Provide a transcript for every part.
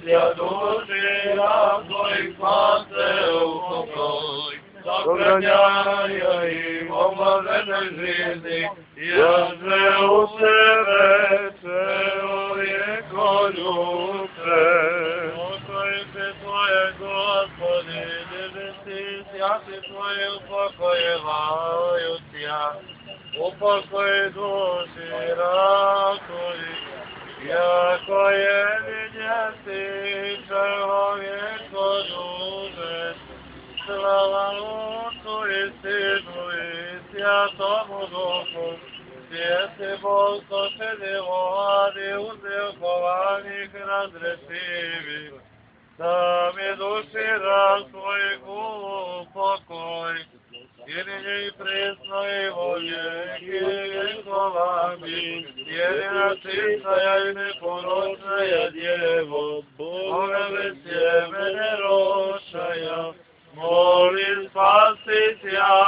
Ja duši razvoj spase u pokoj, sahranjaja im oblaženoj žizni, jaže u sebe čovjeko ljuče. Otrojite tvoje, Gospodi, nebesi, sjasi tvoje upokojevaju tja, upokoj duši rakoji, jako je vidjeti čovjeko duže, slava Otcu i Sinu i Svjatomu Duhu, svijesti Bog što se djevovani uzdelkovanih razrešivih, da mi duši razvoj upokoj, Jedinje i presno i volje, vjekova mi, jedina čistaja i neporočnaja djevo, Boga bez sjemene rošaja, molim spasi tja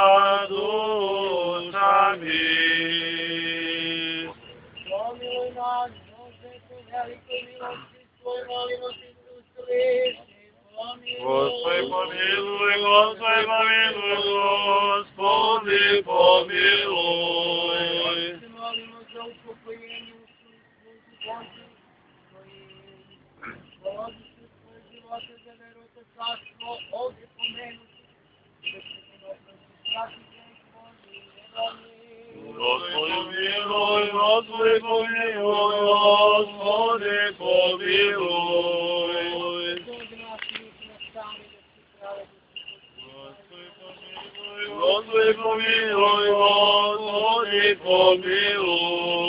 duša mi. Pomiluj nas, Bože, po velikoj milosti svoj, molimo ti se usliši. Господи, помилуй, Господи, помилуй, Господи, помилуй. Молимо за упокоєння у службі Божій, положивши свої животи за веру та царство, оде помилуй, щоб страшний день Божий, Господи, помилуй, Господи, помилуй, Господи, помилуй. Господи, помилуй, Господи, помилуй.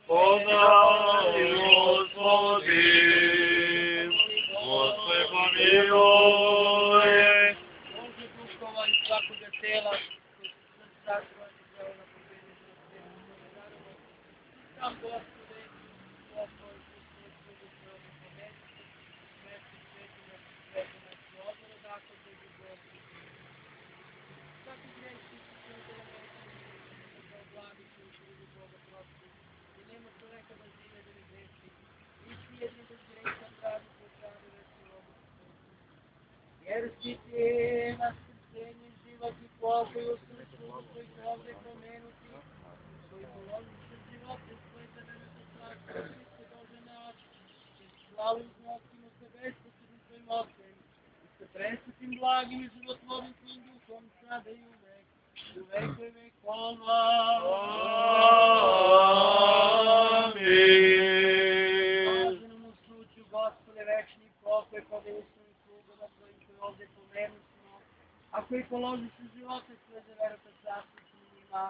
Подай, Господи, Господи, помилуй. Боже, душова і всякого тела, царство і діло на побіді, нам, Господи, Господи, Вjerujte na skršenje život i pokoj u srcu koji se ovdje pomenuti, koji položiše živote svoje za mene za svako Hriste Bože naš, i slavu iznosimo se besposobnim svojim ocem, i sa presvetim blagim i životvornim svojim duhom, sada i uvek, u veku i vekova. Amin. Blaženom u slučaju, Gospode, večni pokoj po vječnom slugama svojim koji ovdje pomenutimo, a koji položiše živote svoje za veru ta časti s njima,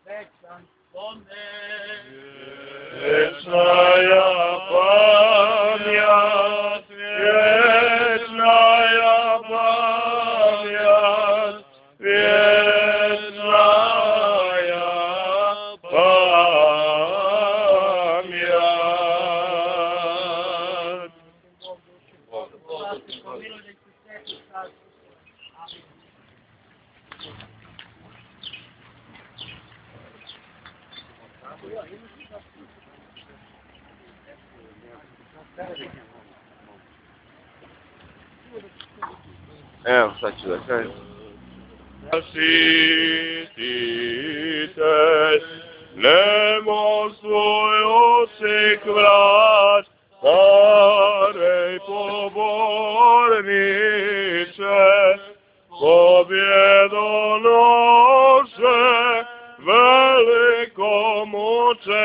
večan spomen. Вечная память, вечная память, вечная память. Господи, помилуй, да ти святи царство. Амин. Evo, sad ću da kažem. Zaštititelj, nemo svoj osek vrat, starej poborniče, pobjedonoše, veliko mučeniče,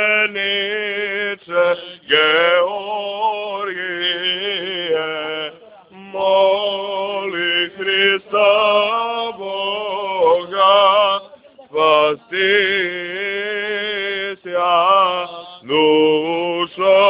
Georgije, moli Hrista Boga, spasitja duša